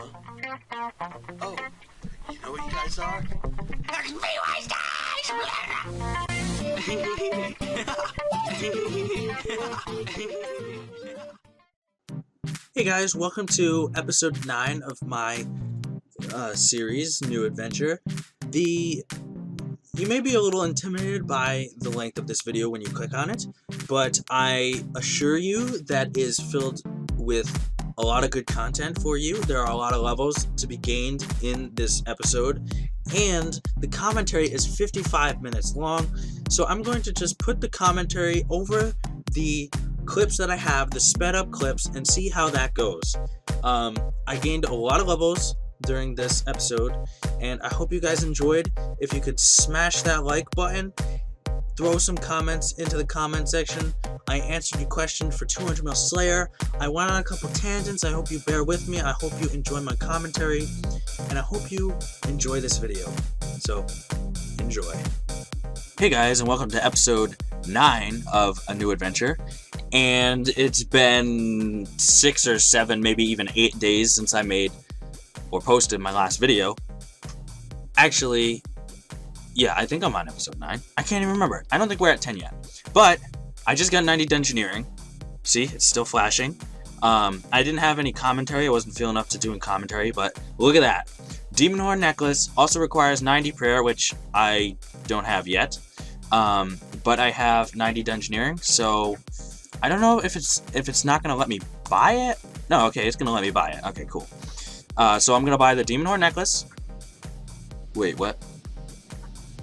Oh, you know what you guys are? Hey guys, welcome to episode 9 of my series, New Adventure. You may be a little intimidated by the length of this video when you click on it, but I assure you that is filled with a lot of good content for you. There are a lot of levels to be gained in this episode, and the commentary is 55 minutes long, so I'm going to just put the commentary over the clips that I have, the sped up clips, and see how that goes. I gained a lot of levels during this episode, and I hope you guys enjoyed. If you could smash that like button, throw some comments into the comment section. I answered your question for 200 Mil Slayer. I went on a couple tangents. I hope you bear with me. I hope you enjoy my commentary, and I hope you enjoy this video. So, enjoy. Hey guys, and welcome to episode 9 of A New Adventure. And it's been 6 or 7, maybe even 8 days since I made or posted my last video. Actually, yeah, I think I'm on episode 9. I can't even remember. I don't think we're at 10 yet. But I just got 90 Dungeoneering. See, it's still flashing. I didn't have any commentary. I wasn't feeling up to doing commentary, but look at that. Demon Horn Necklace also requires 90 Prayer, which I don't have yet. But I have 90 Dungeoneering, so I don't know if it's not going to let me buy it. No, okay, it's going to let me buy it. Okay, cool. So I'm going to buy the Demon Horn Necklace. Wait, what?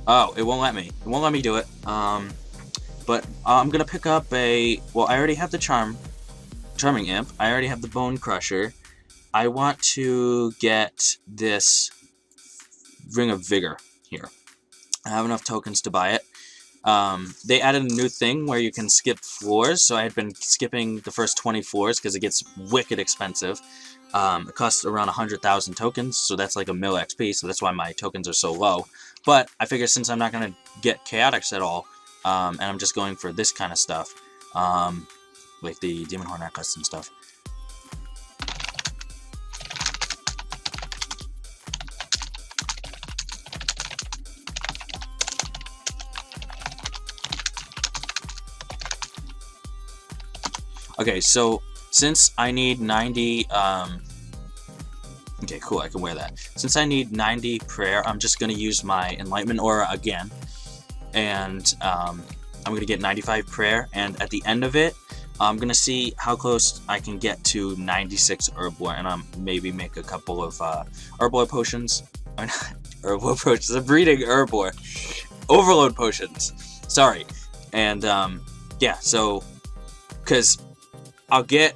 Oh, it won't let me. It won't let me do it. But I'm going to pick up well, I already have the Charming Imp. I already have the Bone Crusher. I want to get this Ring of Vigor here. I have enough tokens to buy it. They added a new thing where you can skip floors, so I had been skipping the first 20 floors because it gets wicked expensive. It costs around 100,000 tokens, so that's like a mil XP, so that's why my tokens are so low. But I figure since I'm not going to get Chaotix at all, and I'm just going for this kind of stuff, like the Demon Horn Necklace and stuff. Okay, so since I need 90, okay, cool, I can wear that. Since I need 90 Prayer, I'm just going to use my Enlightenment Aura again, and I'm going to get 95 Prayer, and at the end of it, I'm going to see how close I can get to 96 Herblore, and maybe make a couple of Herblore potions. Or not Herblore potions, I'm reading Herblore. Overload potions, sorry. And, yeah, so, because I'll get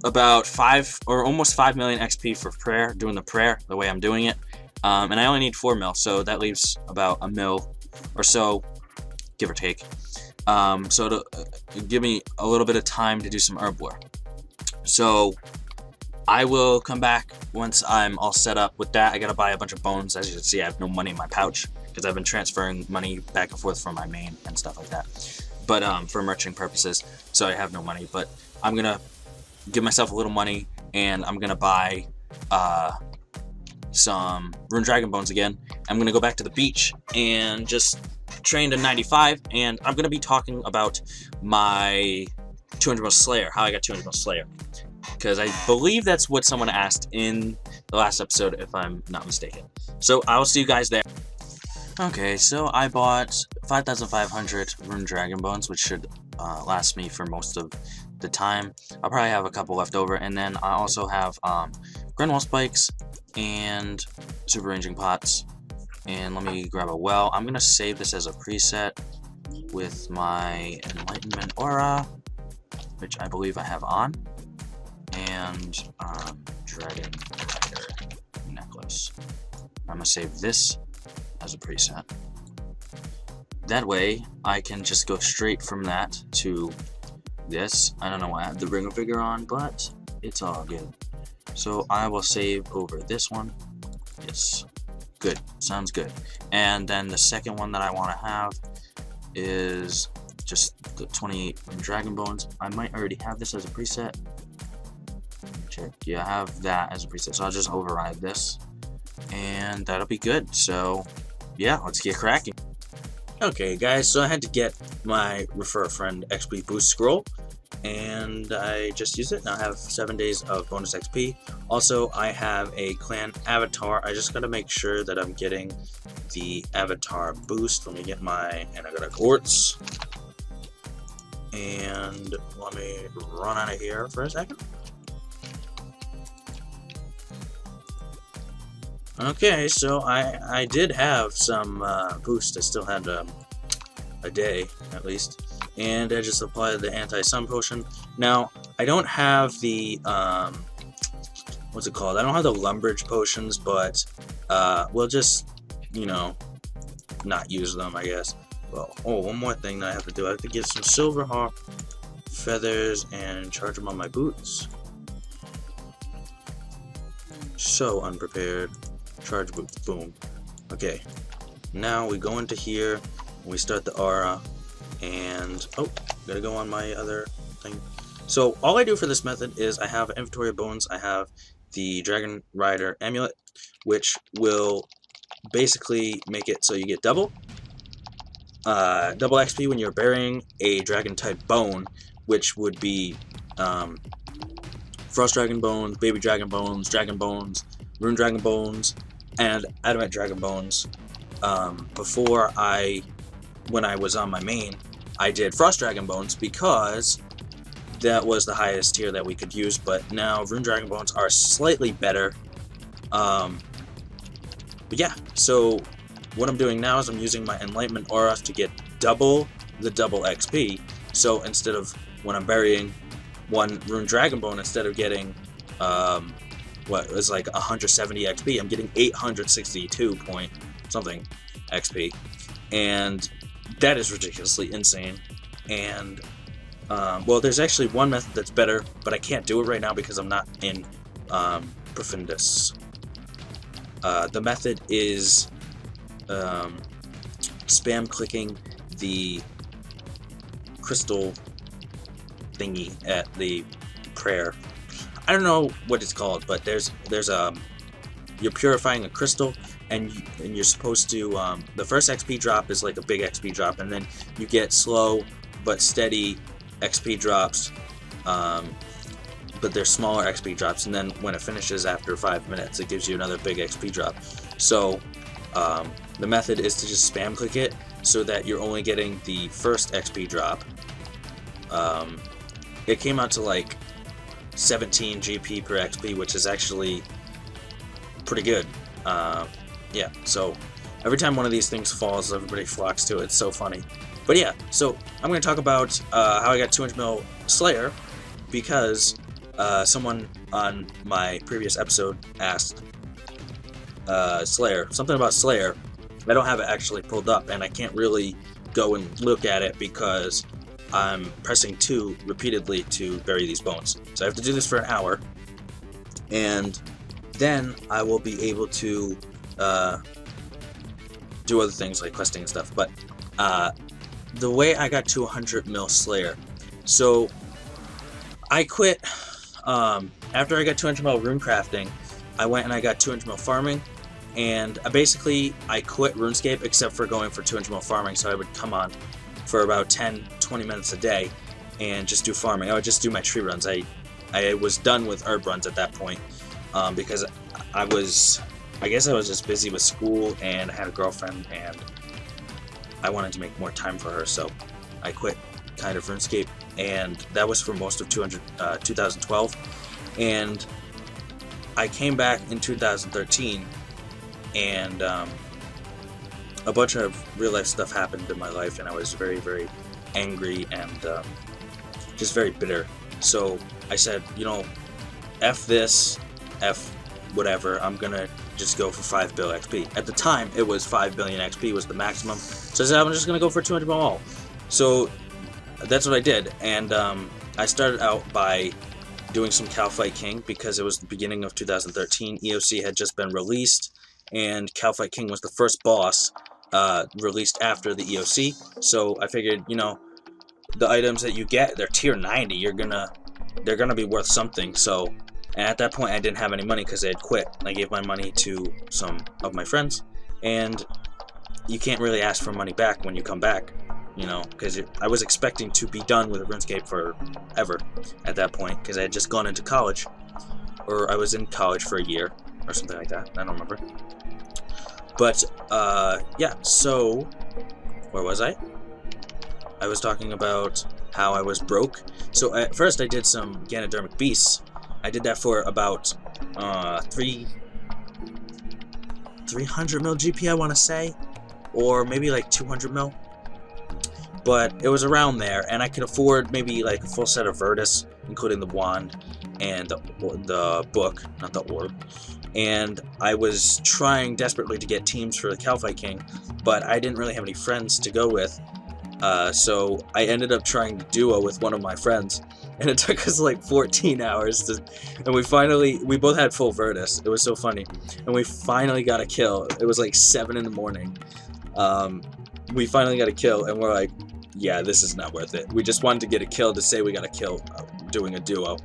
about 5 or almost 5 million XP for Prayer, doing the Prayer the way I'm doing it. And I only need 4 mil, so that leaves about a mil or so, give or take. So to give me a little bit of time to do some Herblore. So I will come back once I'm all set up with that. I gotta buy a bunch of bones. As you can see, I have no money in my pouch because I've been transferring money back and forth from my main and stuff like that. But for merchant purposes, so I have no money. But I'm gonna give myself a little money, and I'm gonna buy some Rune Dragon Bones again. I'm gonna go back to the beach and just train to 95, and I'm gonna be talking about my 200 Mil Slayer, how I got 200 Mil Slayer, because I believe that's what someone asked in the last episode, if I'm not mistaken. So I will see you guys there. Okay, so I bought 5,500 Rune Dragon Bones, which should last me for most of the time. I'll probably have a couple left over, and then I also have Grenwall Spikes and Super Ranging Pots. And let me grab a well. I'm gonna save this as a preset with my Enlightenment Aura, which I believe I have on, and Dragon Rider Necklace. I'm gonna save this as a preset. That way, I can just go straight from that to this. I don't know why I have the Ring of Vigor on, but it's all good. So I will save over this one. Yes. Good. Sounds good. And then the second one that I want to have is just the 28 Dragon Bones. I might already have this as a preset. check. Yeah, I have that as a preset, so I'll just override this, and that'll be good. So, yeah, let's get cracking. Okay, guys, so I had to get my Refer a Friend XP Boost Scroll, and I just used it. Now I have 7 days of bonus XP. Also, I have a clan avatar. I just gotta make sure that I'm getting the avatar boost. Let me get my Anagata Quartz. And let me run out of here for a second. Okay, so I did have some boost. I still had a day, at least. And I just applied the anti-sun potion. Now, I don't have the, what's it called? I don't have the Lumbridge potions, but we'll just, you know, not use them, I guess. Well, oh, one more thing that I have to do. I have to get some Silverhawk feathers and charge them on my boots. So unprepared. Charge boots. Boom. Okay. Now we go into here. We start the aura. And, oh, gotta go on my other thing. So all I do for this method is I have inventory of bones. I have the Dragon Rider amulet, which will basically make it so you get double XP when you're burying a dragon type bone, which would be Frost Dragon Bones, Baby Dragon Bones, Rune Dragon Bones, and Adamant Dragon Bones. Before when I was on my main, I did Frost Dragon Bones because that was the highest tier that we could use, but now Rune Dragon Bones are slightly better. But yeah, so what I'm doing now is I'm using my Enlightenment Aura to get double XP. So instead of when I'm burying one Rune Dragon Bone, instead of getting what was like 170 XP, I'm getting 862 point something XP, and that is ridiculously insane. And well, there's actually one method that's better, but I can't do it right now because I'm not in Profundus. The method is spam clicking the crystal thingy at the prayer. I don't know what it's called, but there's you're purifying a crystal, and you're supposed to the first XP drop is like a big XP drop, and then you get slow but steady XP drops, but they're smaller XP drops, and then when it finishes after 5 minutes, it gives you another big XP drop. So the method is to just spam click it so that you're only getting the first XP drop. It came out to like 17 GP per XP, which is actually pretty good. Yeah, so every time one of these things falls, everybody flocks to it. It's so funny. But yeah, so I'm going to talk about how I got 200 mil Slayer, because someone on my previous episode asked Slayer, something about Slayer. I don't have it actually pulled up, and I can't really go and look at it because I'm pressing 2 repeatedly to bury these bones. So I have to do this for an hour, and then I will be able to do other things like questing and stuff. But the way I got to 100 mil Slayer, so I quit after I got 200 mil rune crafting. I went and I got 200 mil farming, and basically I quit RuneScape except for going for 200 mil farming. So I would come on for about 10-20 minutes a day and just do farming. I would just do my tree runs. I was done with herb runs at that point because I guess I was just busy with school, and I had a girlfriend, and I wanted to make more time for her, so I quit kind of RuneScape, and that was for most of 2012, and I came back in 2013, and a bunch of real life stuff happened in my life, and I was very, very angry and just very bitter. So I said, you know, F this, F whatever, I'm gonna just go for 5 bill XP. At the time, it was 5 billion XP was the maximum, so I said I'm just gonna go for 200 mil all. So that's what I did, and I started out by doing some Kalphite King because it was the beginning of 2013. EOC had just been released, and Kalphite King was the first boss released after the EOC. So I figured, you know, the items that you get, they're tier 90. They're gonna be worth something. So And at that point, I didn't have any money because I had quit. I gave my money to some of my friends, and you can't really ask for money back when you come back, because I was expecting to be done with RuneScape forever at that point, because I had just gone into college, or I was in college for a year, or something like that. I don't remember. But, yeah, so, where was I? I was talking about how I was broke. So at first I did some Ganodermic Beasts. I did that for about 300 mil GP, I want to say, or maybe like 200 mil. But it was around there, and I could afford maybe like a full set of Virtus, including the wand and the book, not the orb. And I was trying desperately to get teams for the Kalphite King, but I didn't really have any friends to go with. So I ended up trying to duo with one of my friends, and it took us like 14 hours and we both had full Virtus. It was so funny. And we finally got a kill. It was like 7 in the morning. We finally got a kill, and we're like, yeah, this is not worth it. We just wanted to get a kill to say we got a kill doing a duo.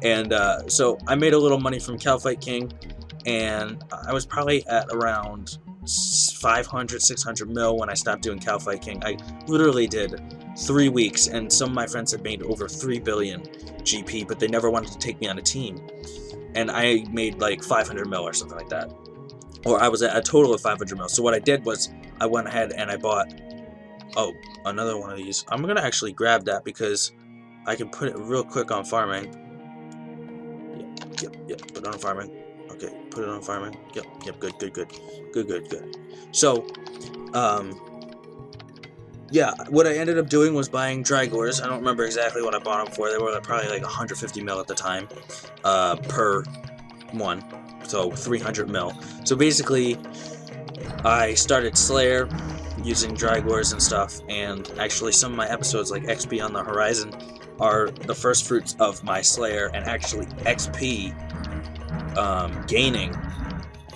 And so I made a little money from Kalphite King, and I was probably at around 500, 600 mil when I stopped doing Kalphite King. I literally did 3 weeks, and some of my friends had made over 3 billion GP, but they never wanted to take me on a team. And I made like 500 mil or something like that. Or I was at a total of 500 mil. So what I did was I went ahead and I bought, another one of these. I'm going to actually grab that because I can put it real quick on farming. Yep, put it on farming. Okay, put it on farming. Yep, good. So, yeah, what I ended up doing was buying Drygores. I don't remember exactly what I bought them for. They were probably like 150 mil at the time, per one. So 300 mil. So basically, I started Slayer using Drygores and stuff, and actually some of my episodes, like XP on the Horizon, are the first fruits of my Slayer, and actually XP gaining,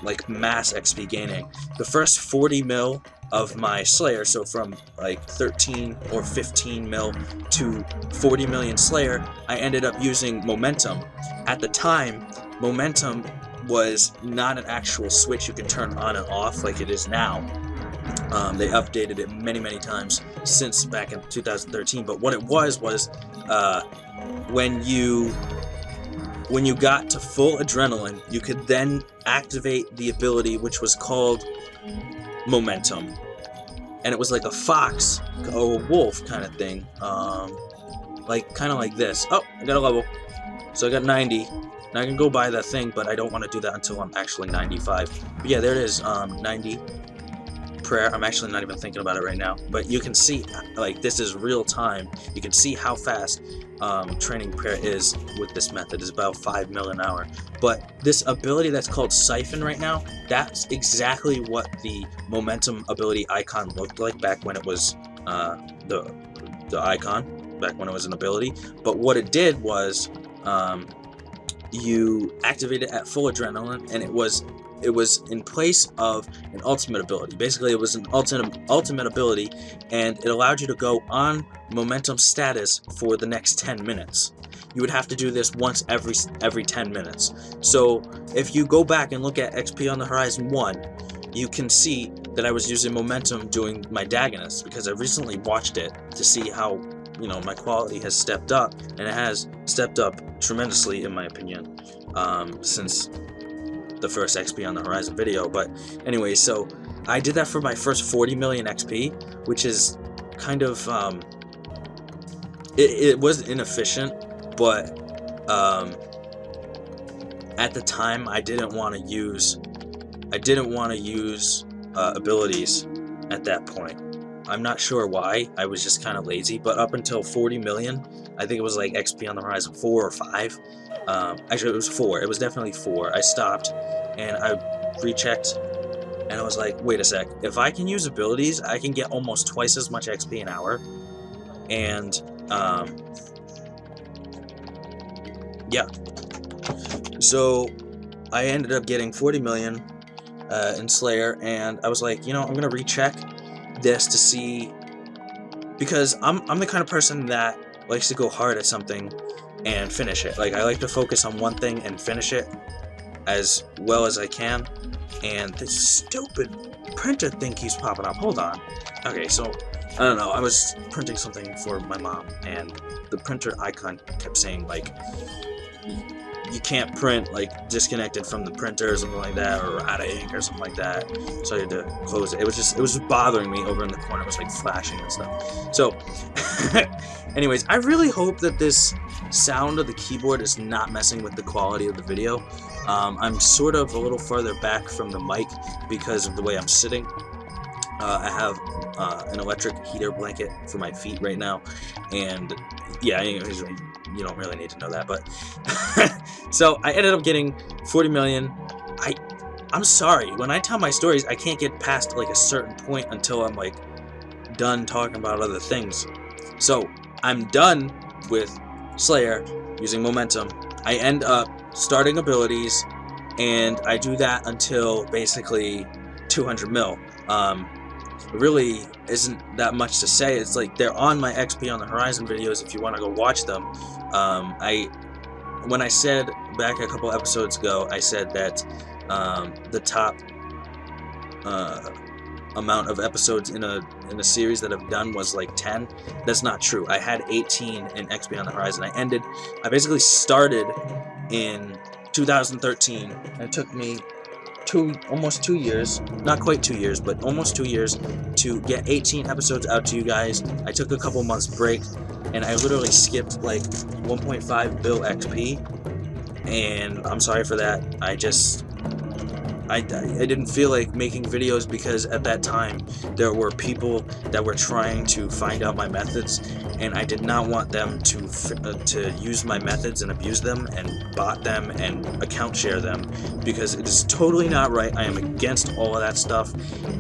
like mass XP gaining. The first 40 mil of my Slayer, so from like 13 or 15 mil to 40 million Slayer, I ended up using Momentum. At the time, Momentum was not an actual switch you could turn on and off like it is now. They updated it many times since back in 2013, but what it was when you got to full adrenaline, you could then activate the ability which was called Momentum, and it was like a fox or a wolf kind of thing, kind of like this. Oh, I got a level, so I got 90. Now I can go buy that thing, but I don't want to do that until I'm actually 95. But yeah, there it is, 90. Prayer. I'm actually not even thinking about it right now, but you can see, like, this is real time. You can see how fast training prayer is with this method. Is about 5 mil an hour. But this ability that's called Siphon right now, that's exactly what the Momentum ability icon looked like back when it was the icon, back when it was an ability. But what it did was you activate it at full adrenaline, and it was in place of an ultimate ability. Basically, it was an ultimate ability, and it allowed you to go on Momentum status for the next 10 minutes. You would have to do this once every 10 minutes. So if you go back and look at XP on the Horizon 1, you can see that I was using Momentum doing my Dagonist, because I recently watched it to see how, my quality has stepped up, and it has stepped up tremendously in my opinion, since the first XP on the Horizon video. But anyway, so I did that for my first 40 million XP, which is kind of it was inefficient, but at the time I didn't want to use abilities at that point. I'm not sure why. I was just kind of lazy. But up until 40 million, I think it was like XP on the Horizon 4 or 5. Actually, it was 4. It was definitely 4. I stopped and I rechecked, and I was like, wait a sec. If I can use abilities, I can get almost twice as much XP an hour. And yeah. So I ended up getting 40 million in Slayer, and I was like, I'm gonna recheck this to see, because I'm the kind of person that likes to go hard at something and finish it. Like, I like to focus on one thing and finish it as well as I can. And this stupid printer thing keeps popping up. Hold on. Okay, so I don't know. I was printing something for my mom, and the printer icon kept saying, like, you can't print, like, disconnected from the printer or something like that, or out of ink or something like that. So I had to close it. It was just bothering me over in the corner. It was like flashing and stuff. So anyways, I really hope that this sound of the keyboard is not messing with the quality of the video. I'm sort of a little farther back from the mic because of the way I'm sitting. I have an electric heater blanket for my feet right now, and yeah, anyways, you don't really need to know that, but so I ended up getting 40 million. I'm sorry, when I tell my stories, I can't get past like a certain point until I'm like done talking about other things. So I'm done with Slayer using momentum. I end up starting abilities, and I do that until basically 200 mil. Really isn't that much to say. It's like they're on my XP on the Horizon videos if you want to go watch them. When I said back a couple episodes ago, I said that the top amount of episodes in a series that I've done was like 10. That's not true. I had 18 in XP on the Horizon. I basically started in 2013, and it took me almost 2 years, not quite 2 years, but almost 2 years to get 18 episodes out to you guys. I took a couple months break, and I literally skipped like 1.5 bill XP, and I'm sorry for that. I didn't feel like making videos because at that time there were people that were trying to find out my methods, and I did not want them to use my methods and abuse them and bot them and account share them, because it is totally not right. I am against all of that stuff,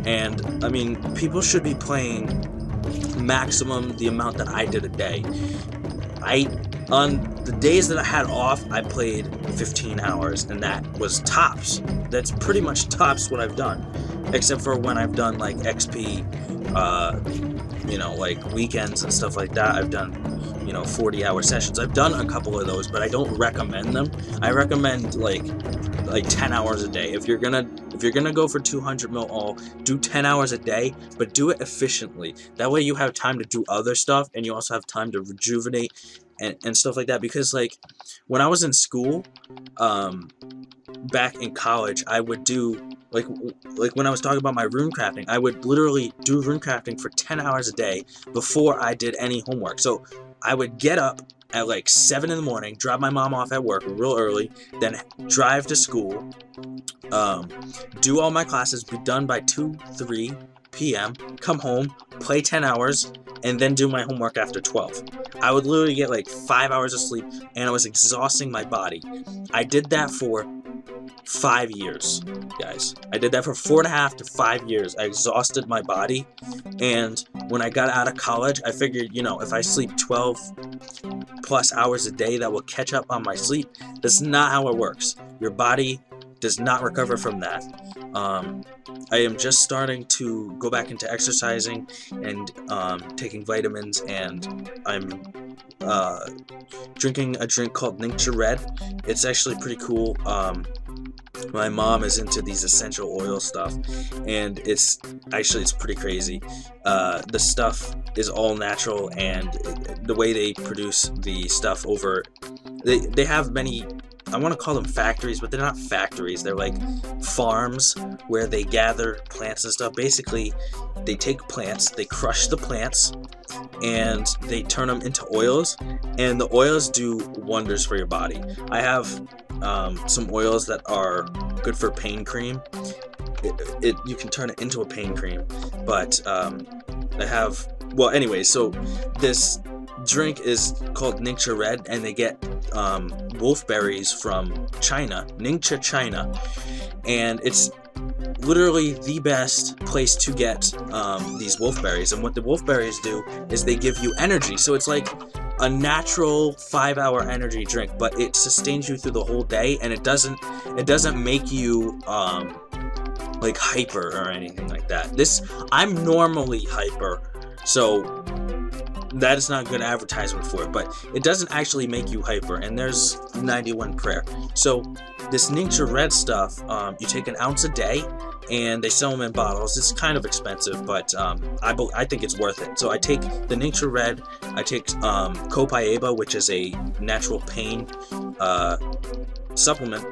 and I mean, people should be playing maximum the amount that I did a day. On the days that I had off, I played 15 hours, and that was tops. That's pretty much tops what I've done, except for when I've done like XP, like weekends and stuff like that. I've done, 40-hour sessions. I've done a couple of those, but I don't recommend them. I recommend like 10 hours a day. If you're gonna go for 200 mil all, do 10 hours a day, but do it efficiently. That way you have time to do other stuff, and you also have time to rejuvenate and stuff like that. Because like when I was in school, back in college, I would do like when I was talking about my rune crafting, I would literally do rune crafting for 10 hours a day before I did any homework. So I would get up at like 7 in the morning, drop my mom off at work real early, then drive to school, do all my classes, be done by 3 p.m., come home, play 10 hours, and then do my homework after 12. I would literally get like 5 hours of sleep, and I was exhausting my body. I did that for 5 years, guys. I did that for 4.5 to 5 years. I exhausted my body, and when I got out of college, I figured, if I sleep 12 plus hours a day, that will catch up on my sleep. That's not how it works. Your body does not recover from that. I am just starting to go back into exercising and taking vitamins, and I'm drinking a drink called Ningxia Red. It's actually pretty cool. My mom is into these essential oil stuff, and it's pretty crazy. The stuff is all natural, and the way they produce the stuff they have many, I want to call them factories, but they're not factories. They're like farms where they gather plants and stuff. Basically, they take plants, they crush the plants, and they turn them into oils, and the oils do wonders for your body. I have some oils that are good for pain cream. You can turn it into a pain cream, but so this drink is called Ningxia Red, and they get wolfberries from China, Ningxia, China, and it's literally the best place to get these wolfberries. And what the wolfberries do is they give you energy, so it's like a natural 5-hour energy drink, but it sustains you through the whole day, and it doesn't make you like hyper or anything like that. I'm normally hyper, so that is not good advertisement for it, but it doesn't actually make you hyper, and there's 91 prayer. So this Ningxia Red stuff, you take an ounce a day, and they sell them in bottles. It's kind of expensive, but I think it's worth it. So I take the Ningxia Red, I take Copaiba, which is a natural pain supplement.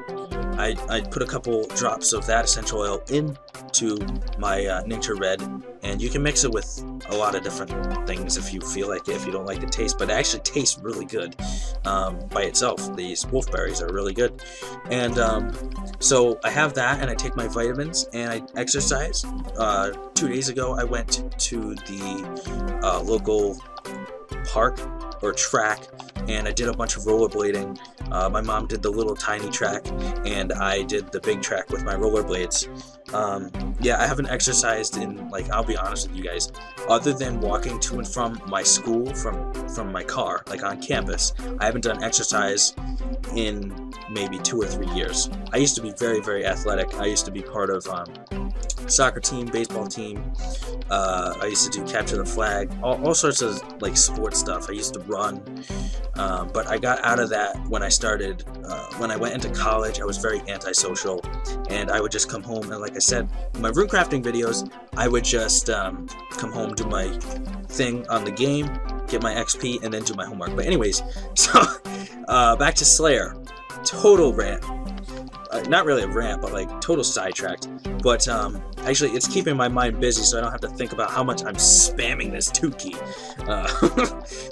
I put a couple drops of that essential oil into my Ningxia Red, and you can mix it with a lot of different things if you feel like it, if you don't like the taste, but it actually tastes really good by itself. These wolfberries are really good. And so I have that, and I take my vitamins, and I exercise. 2 days ago, I went to the local park or track, and I did a bunch of rollerblading. My mom did the little tiny track, and I did the big track with my rollerblades. Yeah, I haven't exercised in, like, I'll be honest with you guys, other than walking to and from my school from my car, like on campus, I haven't done exercise in maybe 2 or 3 years. I used to be very, very athletic. I used to be part of soccer team, baseball team. I used to do capture the flag, all sorts of like sports stuff. I used to run, but I got out of that when I started. When I went into college, I was very antisocial, and I would just come home and, like I said, my runecrafting videos, I would just come home, do my thing on the game, get my XP, and then do my homework. But anyways, so back to Slayer. Total rant. Not really a rant, but like total sidetracked. But actually, it's keeping my mind busy, so I don't have to think about how much I'm spamming this 2 key.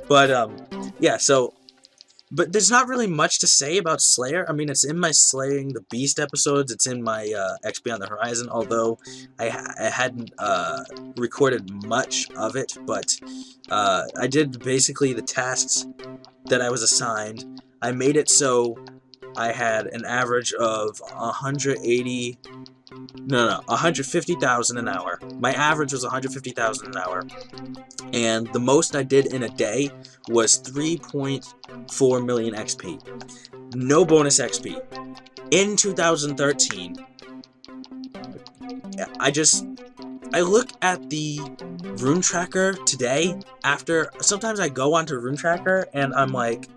But yeah, so. But there's not really much to say about Slayer. I mean, it's in my Slaying the Beast episodes. It's in my XP on the Horizon, although I hadn't recorded much of it. But I did basically the tasks that I was assigned. I made it so I had an average of 150,000 an hour. My average was 150,000 an hour. And the most I did in a day was 3.4 million XP. No bonus XP. In 2013, I look at the Rune Tracker today sometimes I go onto Rune Tracker and I'm like,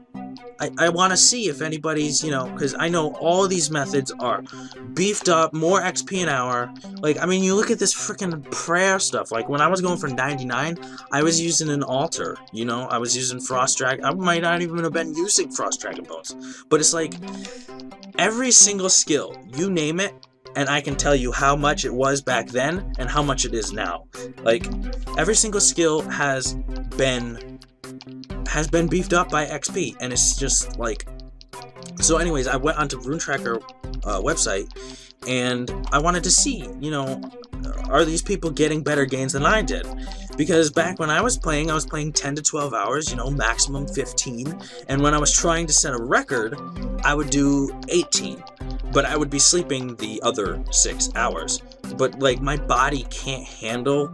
I want to see if anybody's, because I know all these methods are beefed up, more XP an hour. Like, I mean, you look at this freaking prayer stuff. Like, when I was going for 99, I was using an altar, I was using Frost Dragon. I might not even have been using Frost Dragon Bones. But it's like, every single skill, you name it, and I can tell you how much it was back then and how much it is now. Like, every single skill has been beefed up by XP, and it's just like. So anyways, I went onto Rune Tracker website, and I wanted to see, are these people getting better gains than I did? Because back when I was playing 10 to 12 hours, maximum 15, and when I was trying to set a record, I would do 18, but I would be sleeping the other 6 hours. But like, my body can't handle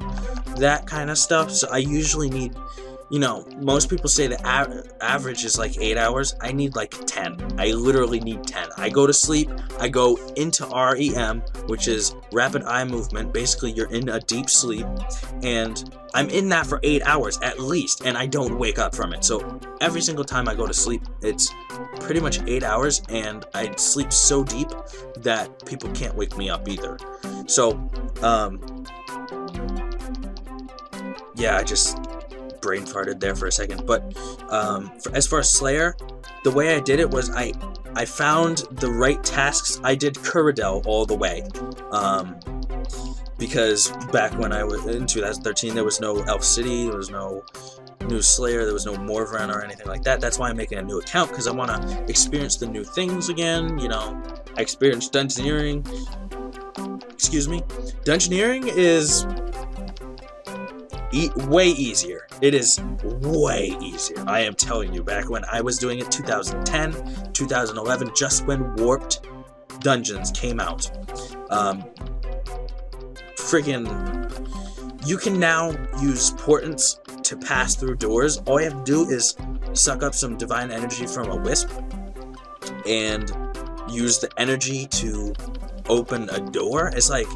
that kind of stuff, so I usually need, most people say the average is like 8 hours. I need like 10. I literally need 10. I go to sleep. I go into REM, which is rapid eye movement. Basically, you're in a deep sleep, and I'm in that for 8 hours at least, and I don't wake up from it. So every single time I go to sleep, it's pretty much 8 hours, and I sleep so deep that people can't wake me up either. So, yeah, I just brain farted there for a second. But as far as Slayer, the way I did it was I found the right tasks. I did Kuradel all the way, because back when I was in 2013, there was no Elf City, there was no new Slayer, there was no Morvran or anything like that. That's why I'm making a new account, because I want to experience the new things again. I experienced Dungeoneering. Excuse me. Dungeoneering is way easier. It is way easier. I am telling you, back when I was doing it, 2010, 2011, just when Warped Dungeons came out. You can now use portents to pass through doors. All you have to do is suck up some divine energy from a wisp and use the energy to open a door. It's like,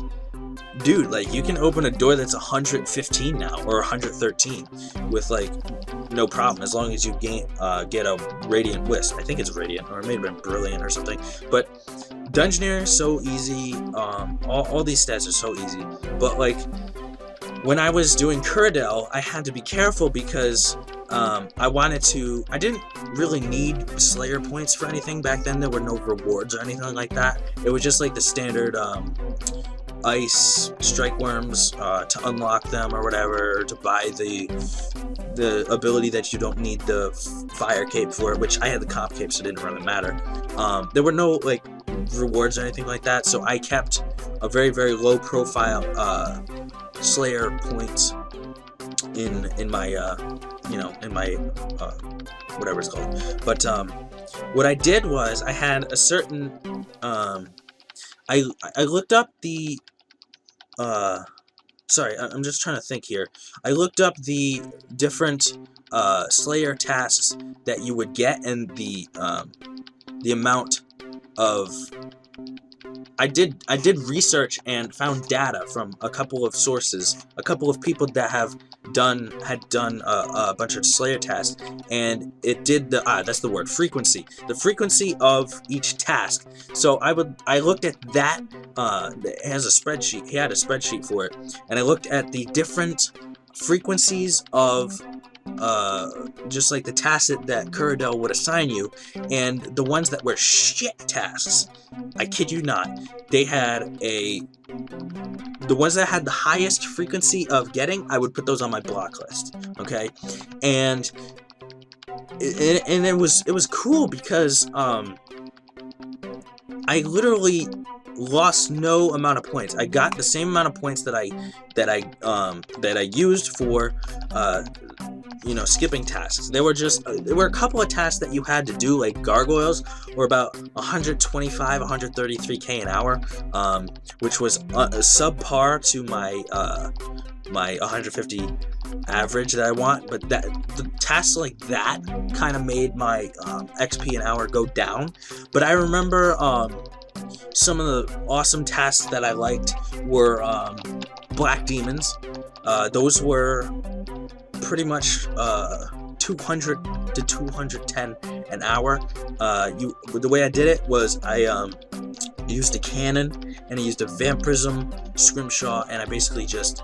dude, like, you can open a door that's 115 now, or 113, with, like, no problem, as long as you get a Radiant Wisp. I think it's Radiant, or it may have been Brilliant or something. But Dungeoneer is so easy. All these stats are so easy. But, like, when I was doing Cyrodiil, I had to be careful because I didn't really need Slayer points for anything. Back then there were no rewards or anything like that. It was just like the standard ice strike worms to unlock them or whatever, or to buy the ability that you don't need the fire cape for, which I had the comp cape, so it didn't really matter. There were no like rewards or anything like that, so I kept a very, very low profile Slayer points in my whatever it's called. But what I did was I had a certain I looked up the sorry, I'm just trying to think here. I looked up the different Slayer tasks that you would get, and the amount of I did research and found data from a couple of sources, a couple of people that had done a bunch of Slayer tasks, and it did that's the word, frequency. The frequency of each task. So I looked at that. It has a spreadsheet. He had a spreadsheet for it, and I looked at the different frequencies of just like the tasks that Cyrodiil would assign you, and the ones that were shit tasks, I kid you not, they had the ones that had the highest frequency of getting, I would put those on my block list, okay? And it was cool because I literally lost no amount of points. I got the same amount of points that I used for skipping tasks. There were a couple of tasks that you had to do, like gargoyles, were about 125, 133k an hour, which was subpar to my my 150 average that I want. But the tasks like that kind of made my XP an hour go down. But I remember some of the awesome tasks that I liked were Black Demons. Those were pretty much 200 to 210 an hour. The way I did it was I used a cannon, and I used a Vampirism Scrimshaw, and I basically just,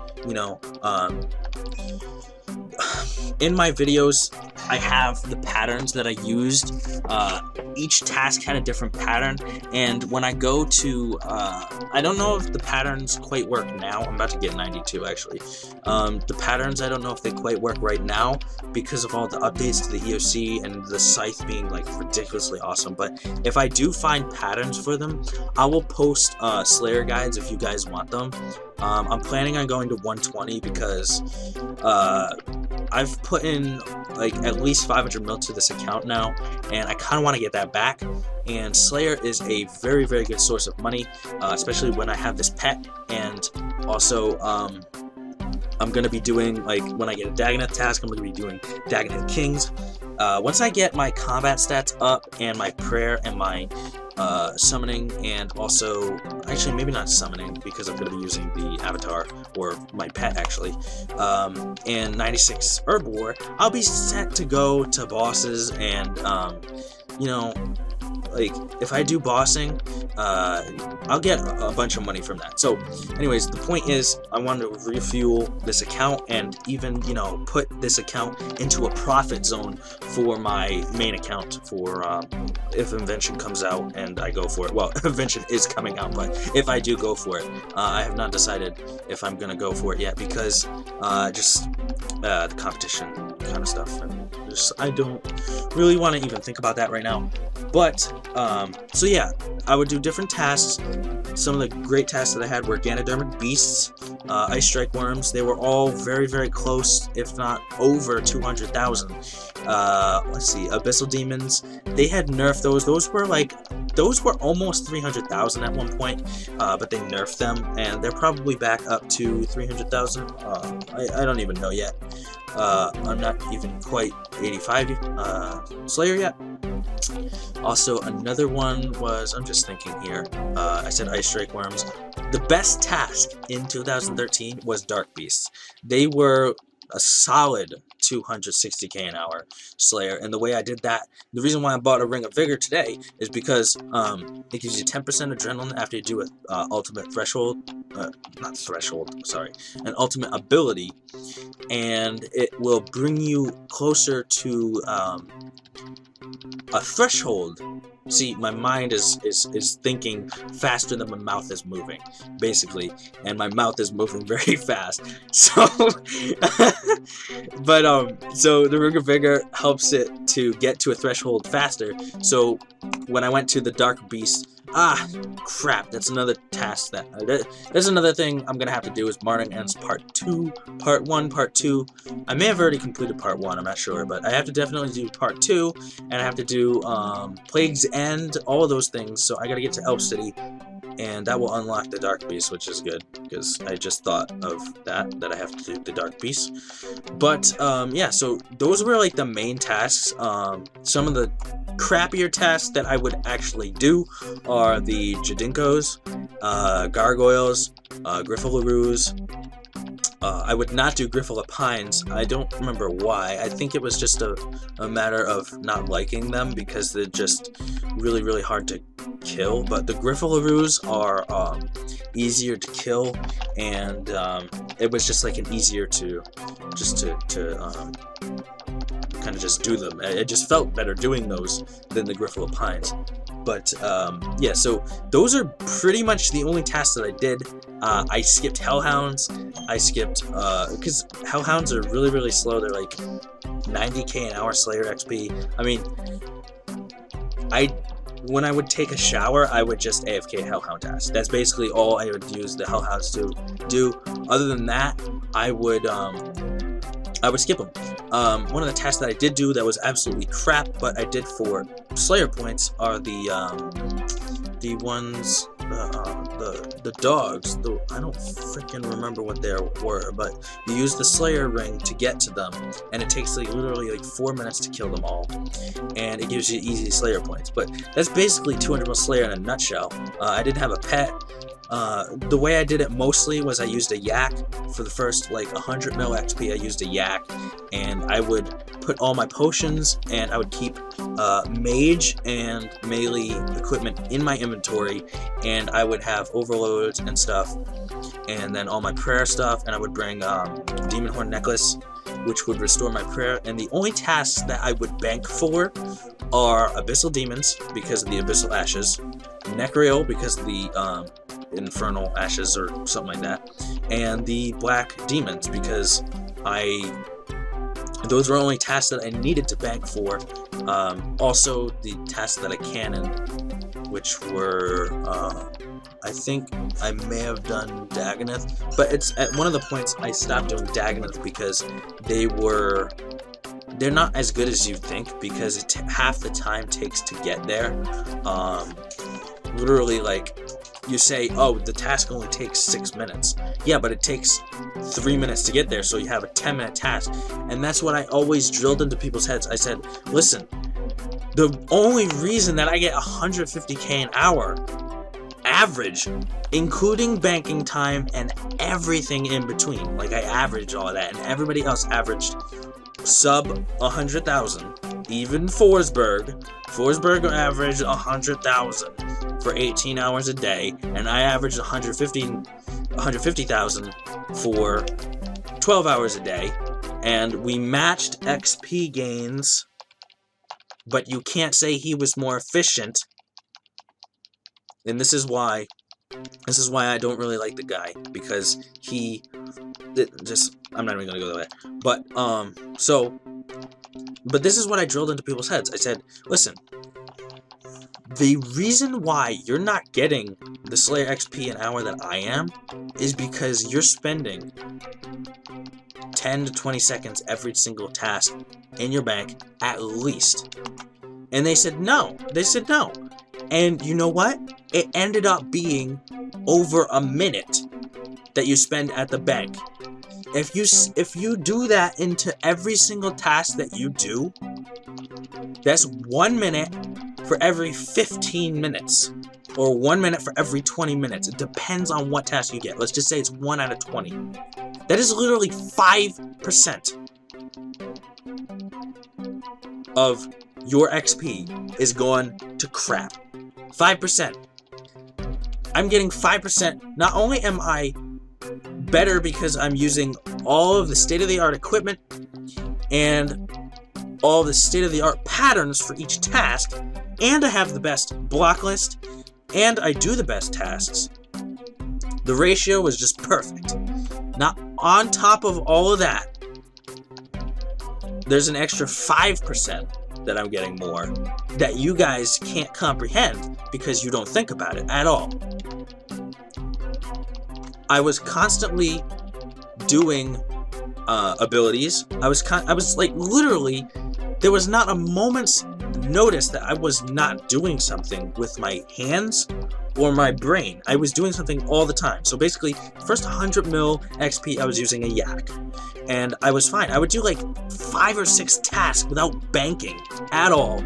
in my videos, I have the patterns that I used. Each task had a different pattern, and when I go to, I don't know if the patterns quite work now. I'm about to get 92, actually. The patterns, I don't know if they quite work right now because of all the updates to the EOC and the Scythe being, like, ridiculously awesome. But if I do find patterns for them, I will post Slayer guides if you guys want them. I'm planning on going to 120 because I've put in like at least 500 mil to this account now, and I kind of want to get that back. And Slayer is a very, very good source of money, especially when I have this pet. And also, I'm going to be doing, like, when I get a Dagonoth task, I'm going to be doing Dagonoth Kings. Once I get my combat stats up, and my prayer, and my summoning, and also, actually maybe not summoning because I'm going to be using the avatar, or my pet actually, and 96 Herb War, I'll be set to go to bosses. And like, if I do bossing, I'll get a bunch of money from that. So anyways, the point is, I wanted to refuel this account, and even, put this account into a profit zone for my main account for if Invention comes out and I go for it. Well, Invention is coming out, but if I do go for it, I have not decided if I'm gonna go for it yet, because just the competition kind of stuff, and I don't really want to even think about that right now. But so yeah, I would do different tasks. Some of the great tasks that I had were Ganodermic Beasts, Ice Strike Worms. They were all very, very close, if not over 200,000. Let's see, Abyssal Demons. They had nerfed those. Those were almost 300,000 at one point, but they nerfed them, and they're probably back up to 300,000. I don't even know yet. I'm not even quite 85 Slayer yet. Also, another one was, I'm just thinking here, I said Ice Strike Worms. The best task in 2013 was Dark Beasts. They were a solid 260k an hour Slayer, and the way I did that, the reason why I bought a Ring of Vigor today is because it gives you 10% adrenaline after you do an ultimate threshold, not threshold, sorry, an ultimate ability, and it will bring you closer to a threshold. See, my mind is thinking faster than my mouth is moving, basically, and my mouth is moving very fast. So, so the Ring of Vigor helps it to get to a threshold faster. So, when I went to the Dark Beast, crap, that's another task that's another thing I'm gonna have to do is Martyr Ends Part 2, Part 1, Part 2. I may have already completed Part 1, I'm not sure, but I have to definitely do Part 2, and I have to do Plague's End, all of those things, so I gotta get to Elf City, and that will unlock the Dark Beast, which is good, because I just thought of that I have to do the Dark Beast. But, yeah, so those were, like, the main tasks. Some of the crappier tasks that I would actually do are the Jadinkos, Gargoyles, Griffalaroos. I would not do Griffalapines. I don't remember why. I think it was just a matter of not liking them because they're just really, really hard to kill. But the Griffalaroos are easier to kill, and it was just like an easier to kind of just do them. It just felt better doing those than the Griffalapines. But yeah, so those are pretty much the only tasks that I did. I skipped Hellhounds. I skipped because Hellhounds are really, really slow. They're like 90k an hour Slayer XP. I mean, when I would take a shower, I would just AFK Hellhound task. That's basically all I would use the Hellhounds to do. Other than that, I would skip them. One of the tasks that I did do that was absolutely crap, but I did for Slayer points are the ones, the dogs. I don't freaking remember what they were, but you use the Slayer ring to get to them, and it takes like literally like 4 minutes to kill them all, and it gives you easy Slayer points. But that's basically 200 mil Slayer in a nutshell. I didn't have a pet. The way I did it mostly was I used a yak. For the first like 100 mil XP, I used a yak, and I would put all my potions, and I would keep mage and melee equipment in my inventory, and I would have overloads and stuff, and then all my prayer stuff, and I would bring Demon Horn Necklace, which would restore my prayer. And the only tasks that I would bank for are Abyssal Demons because of the Abyssal Ashes, Necreal because of the Infernal Ashes or something like that, and the Black Demons because those were only tasks that I needed to bank for. Also the tasks that I cannon, which were I think I may have done Dagannoth, but it's at one of the points I stopped doing Dagannoth because they're not as good as you think, because half the time takes to get there. Literally, like, you say, oh, the task only takes 6 minutes. Yeah, but it takes 3 minutes to get there, so you have a 10-minute task. And that's what I always drilled into people's heads. I said, listen, the only reason that I get 150k an hour average, including banking time and everything in between, like I averaged all of that, and everybody else averaged sub 100,000. Even Forsberg averaged 100,000 for 18 hours a day, and I averaged 150,000 for 12 hours a day, and we matched XP gains, but you can't say he was more efficient. And this is why I don't really like the guy, because I'm not even gonna go that way. But this is what I drilled into people's heads. I said, listen, the reason why you're not getting the Slayer XP an hour that I am is because you're spending 10 to 20 seconds every single task in your bank, at least. And they said no. And you know what? It ended up being over a minute that you spend at the bank. If you do that into every single task that you do, That's 1 minute for every 15 minutes. Or 1 minute for every 20 minutes. It depends on what task you get. Let's just say it's 1 out of 20. That is literally 5% of your XP is going to crap. 5%. I'm getting 5%. Not only am I better because I'm using all of the state-of-the-art equipment and all the state-of-the-art patterns for each task, and I have the best block list, and I do the best tasks. The ratio was just perfect. Now, on top of all of that, there's an extra 5% that I'm getting more that you guys can't comprehend because you don't think about it at all. I was constantly doing abilities. I was like literally, there was not a moment's notice that I was not doing something with my hands or my brain. I was doing something all the time. So basically, first 100 mil XP, I was using a yak, and I was fine. I would do like 5 or 6 tasks without banking at all.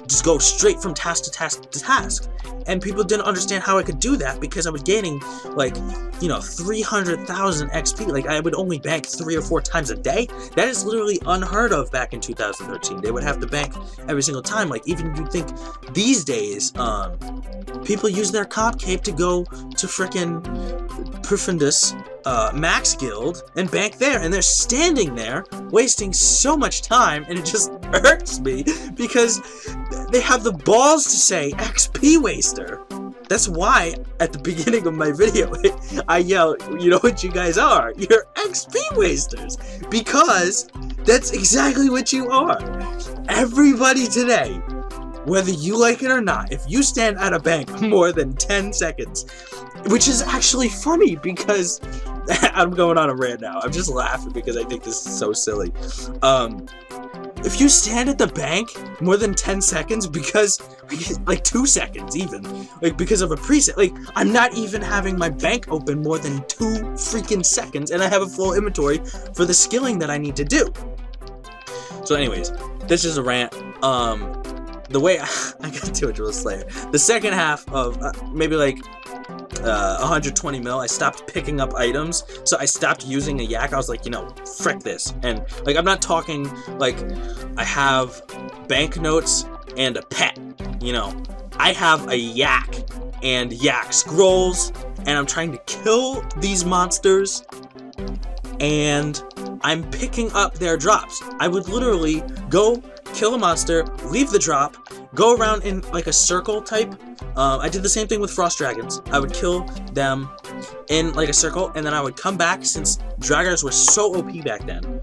Just go straight from task to task to task. And people didn't understand how I could do that because I was gaining like, 300,000 XP. Like I would only bank 3 or 4 times a day. That is literally unheard of back in 2013. They would have to bank every single time. Like even you'd think these days, people use their comp cape to go to frickin' Profundus Max Guild and bank there, and they're standing there wasting so much time, and it just hurts me because they have the balls to say XP waster. That's why at the beginning of my video I yell, you know what you guys are? You're XP wasters, because that's exactly what you are. Everybody today, whether you like it or not, if you stand at a bank more than 10 seconds, which is actually funny because I'm going on a rant now. I'm just laughing because I think this is so silly. If you stand at the bank more than 10 seconds because, like 2 seconds even, like because of a preset, like I'm not even having my bank open more than 2 freaking seconds, and I have a full inventory for the skilling that I need to do. So anyways, this is a rant. The way I got to a Drill Slayer, the second half of maybe like 120 mil, I stopped picking up items, so I stopped using a yak. I was like, frick this. And like, I'm not talking like I have banknotes and a pet, I have a yak and yak scrolls, and I'm trying to kill these monsters, and I'm picking up their drops. I would literally go kill a monster, leave the drop, go around in like a circle type. I did the same thing with Frost Dragons. I would kill them in like a circle, and then I would come back. Since Draggers were so OP back then,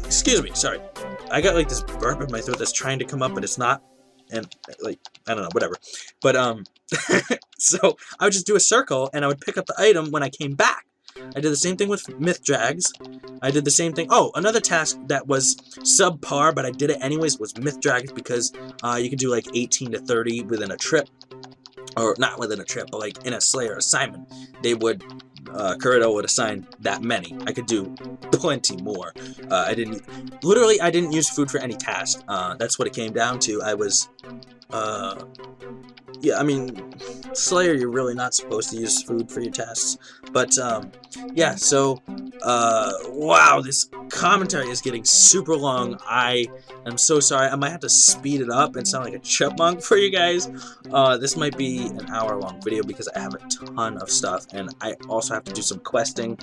excuse me, sorry. I got like this burp in my throat that's trying to come up, but it's not. And like, I don't know, whatever. But so I would just do a circle, and I would pick up the item when I came back. I did the same thing with Myth Drags. I did the same thing. Oh, another task that was subpar, but I did it anyways, was Myth Drags, because you could do like 18 to 30 within a trip. Or not within a trip, but like in a Slayer assignment. They would, Kurito would assign that many. I could do plenty more. I didn't use food for any task. That's what it came down to. I was, yeah, I mean, Slayer, you're really not supposed to use food for your tasks. But, yeah, so, wow, this commentary is getting super long. I am so sorry. I might have to speed it up and sound like a chipmunk for you guys. This might be an hour-long video because I have a ton of stuff, and I also have to do some questing.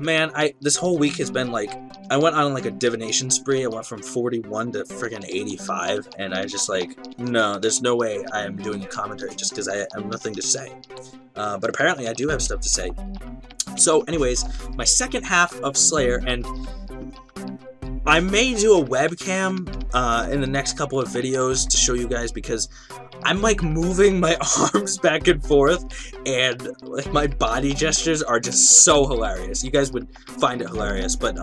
Man, this whole week has been like, I went on like a divination spree. I went from 41 to friggin' 85, and I just like, no, there's no way I am doing a commentary just because I have nothing to say. But apparently I do have stuff to say. So anyways, my second half of Slayer, and I may do a webcam in the next couple of videos to show you guys, because I'm like moving my arms back and forth, and like my body gestures are just so hilarious. You guys would find it hilarious, but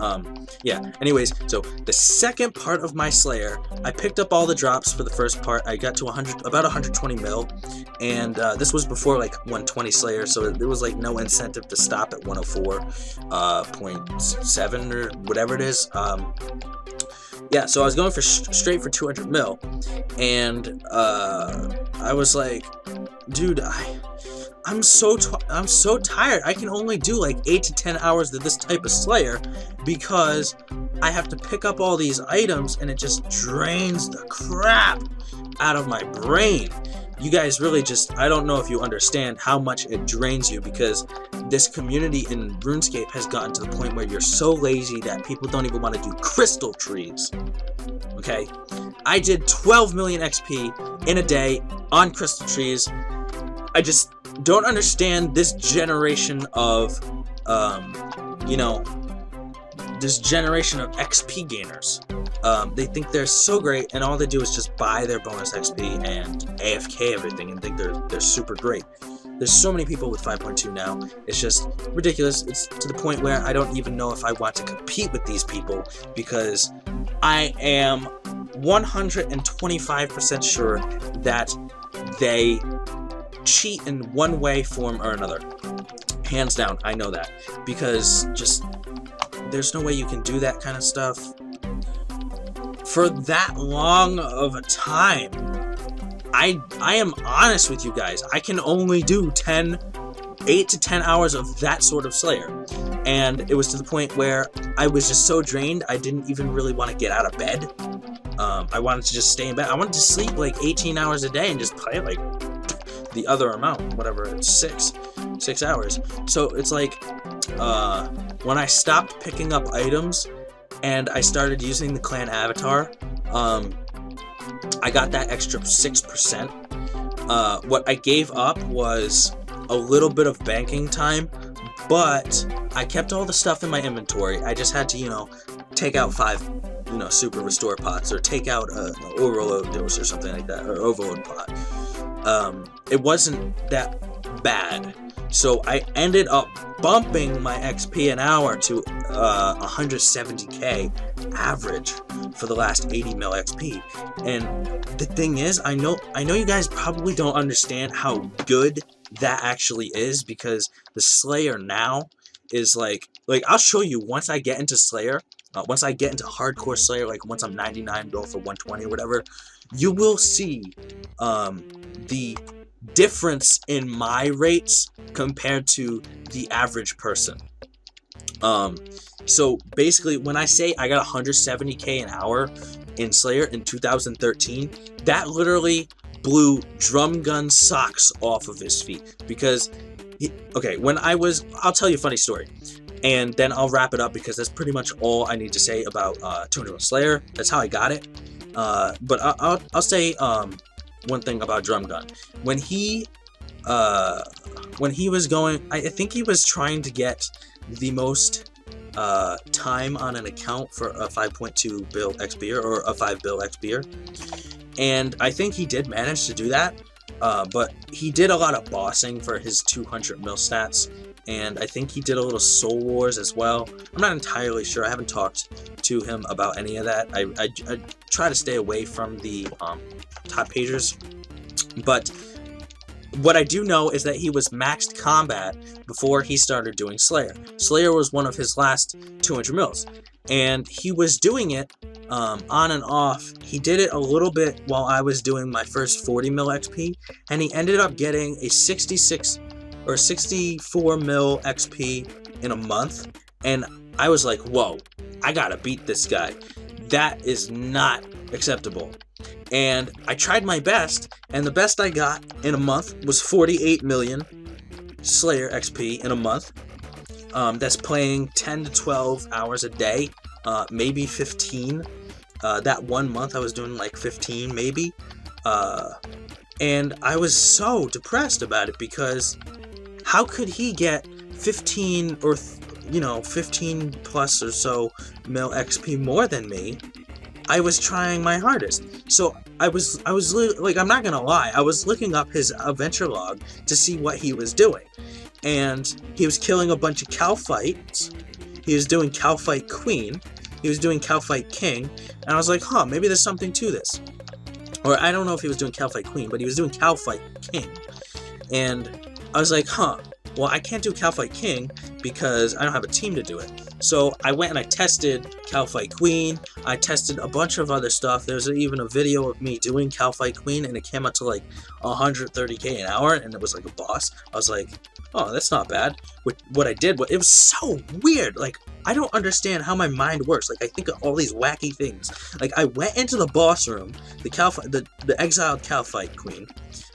yeah. Anyways, so the second part of my Slayer, I picked up all the drops for the first part. I got to about 120 mil, and this was before like 120 Slayer, so there was like no incentive to stop at 104.7 or whatever it is. yeah, so I was going for straight for 200 mil, and I was like, dude, I'm so tired. I can only do like 8 to 10 hours of this type of Slayer because I have to pick up all these items, and it just drains the crap out of my brain. You guys really just, I don't know if you understand how much it drains you, because this community in RuneScape has gotten to the point where you're so lazy that people don't even want to do crystal trees. Okay? I did 12 million XP in a day on crystal trees. I just don't understand this generation of, this generation of XP gainers. They think they're so great, and all they do is just buy their bonus XP and AFK everything and think they're super great. There's so many people with 5.2 now. It's just ridiculous. It's to the point where I don't even know if I want to compete with these people, because I am 125% sure that they cheat in one way, form, or another. Hands down, I know that. Because just, there's no way you can do that kind of stuff for that long of a time. I am honest with you guys. I can only do 8 to 10 hours of that sort of Slayer. And it was to the point where I was just so drained, I didn't even really want to get out of bed. I wanted to just stay in bed. I wanted to sleep like 18 hours a day and just play like the other amount, whatever, it's 6 hours. So it's like, when I stopped picking up items and I started using the clan avatar, I got that extra 6%. What I gave up was a little bit of banking time, but I kept all the stuff in my inventory. I just had to, take out 5, super restore pots, or take out an overload dose or something like that, or overload pot. It wasn't that bad. So I ended up bumping my XP an hour to 170k average for the last 80 mil XP. And the thing is, I know you guys probably don't understand how good that actually is, because the Slayer now is like I'll show you once I get into Slayer, once I get into hardcore Slayer, like once I'm 99 bill for 120 or whatever, you will see the difference in my rates compared to the average person. So basically, when I say I got 170k an hour in Slayer in 2013, that literally blew Drum Gun socks off of his feet. Because, I'll tell you a funny story, and then I'll wrap it up, because that's pretty much all I need to say about 200 Slayer. That's how I got it. But I'll say one thing about Drum Gun. When he was going, I think he was trying to get the most time on an account for a 5.2 bill XP'er, or a 5 bill XP'er, and I think he did manage to do that, but he did a lot of bossing for his 200 mil stats, and I think he did a little Soul Wars as well. I'm not entirely sure. I haven't talked to him about any of that. I try to stay away from the top pagers, but what I do know is that he was maxed combat before he started doing Slayer. Slayer was one of his last 200 mils, and he was doing it on and off. He did it a little bit while I was doing my first 40 mil XP, and he ended up getting a 66 or 64 mil XP in a month, and I was like, whoa, I gotta beat this guy. That is not acceptable. And I tried my best, and the best I got in a month was 48 million Slayer XP in a month. That's playing 10 to 12 hours a day, maybe 15. That one month I was doing like 15 maybe. And I was so depressed about it, because how could he get 15 or 15 plus or so mil XP more than me? I was trying my hardest. So I was like, I'm not gonna lie, I was looking up his adventure log to see what he was doing, and he was killing a bunch of cow fights. He was doing cow fight queen, he was doing cow fight king, and I was like, maybe there's something to this. Or I don't know if he was doing cow fight queen, but he was doing cow fight king, and I was like, well, I can't do cow fight king because I don't have a team to do it. So I went and I tested Calfight Queen. I tested a bunch of other stuff. There's even a video of me doing Calfight Queen, and it came out to like 130k an hour, and it was like a boss. I was like, oh, that's not bad. What I did, it was so weird. Like, I don't understand how my mind works. Like, I think of all these wacky things. Like, I went into the boss room, the exiled Calfight Queen.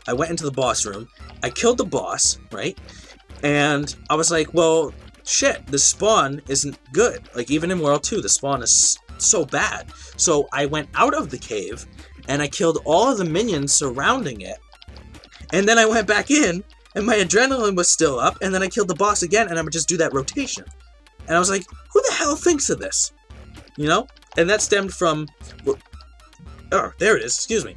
I went into the boss room. I killed the boss, right? And I was like, well, shit, the spawn isn't good. Like, even in World 2, the spawn is so bad. So I went out of the cave, and I killed all of the minions surrounding it. And then I went back in, and my adrenaline was still up, and then I killed the boss again, and I would just do that rotation. And I was like, who the hell thinks of this? You know? And that stemmed from... Oh, there it is, excuse me.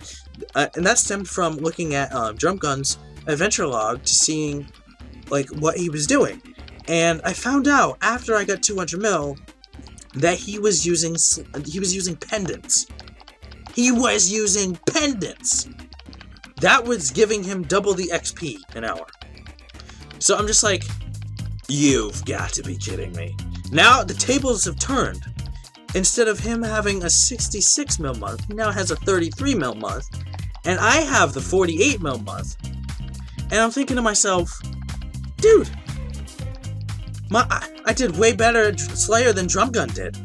And that stemmed from looking at Drumgun's adventure log to seeing, like, what he was doing. And I found out, after I got 200 mil, that he was using pendants. He was using pendants! That was giving him double the XP an hour. So I'm just like, you've got to be kidding me. Now the tables have turned. Instead of him having a 66 mil month, he now has a 33 mil month. And I have the 48 mil month. And I'm thinking to myself, dude, I did way better at Slayer than Drumgun did.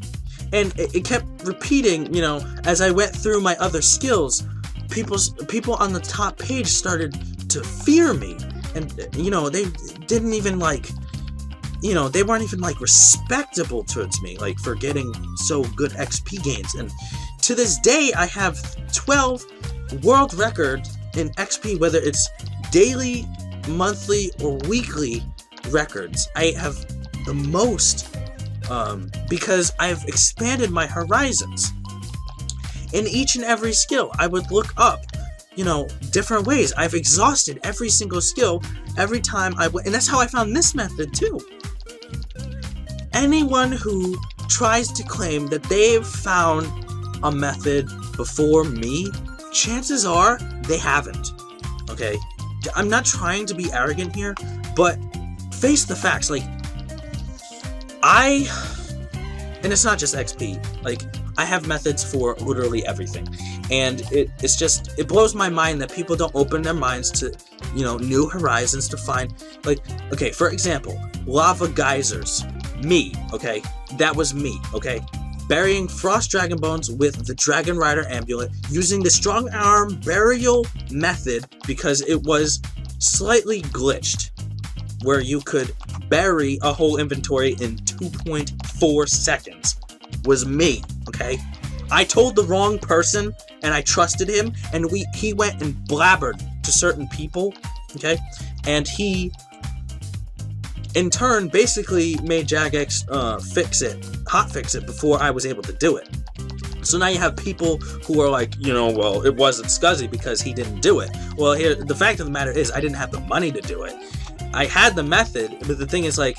And it kept repeating, you know, as I went through my other skills. People on the top page started to fear me, and you know, they didn't even like, you know, they weren't even like respectable towards me, like for getting so good XP gains. And to this day, I have 12 world records in XP, whether it's daily, monthly, or weekly records. I have the most because I've expanded my horizons. In each and every skill, I would look up, you know, different ways. I've exhausted every single skill every time I went, and that's how I found this method too. Anyone who tries to claim that they've found a method before me, chances are they haven't, okay? I'm not trying to be arrogant here, but face the facts. Like, and it's not just XP, like, I have methods for literally everything, and it blows my mind that people don't open their minds to, you know, new horizons to find, like, okay, for example, lava geysers, me, okay, that was me, okay, burying Frost Dragon Bones with the Dragon Rider Amulet, using the Strong Arm Burial method, because it was slightly glitched, where you could bury a whole inventory in 2.4 seconds, was me. Okay, I told the wrong person, and I trusted him, and he went and blabbered to certain people, okay, and he, in turn, basically made Jagex hotfix it before I was able to do it. So now you have people who are like, you know, well, it wasn't Scuzzy because he didn't do it. Well, here, the fact of the matter is, I didn't have the money to do it. I had the method, but the thing is, like,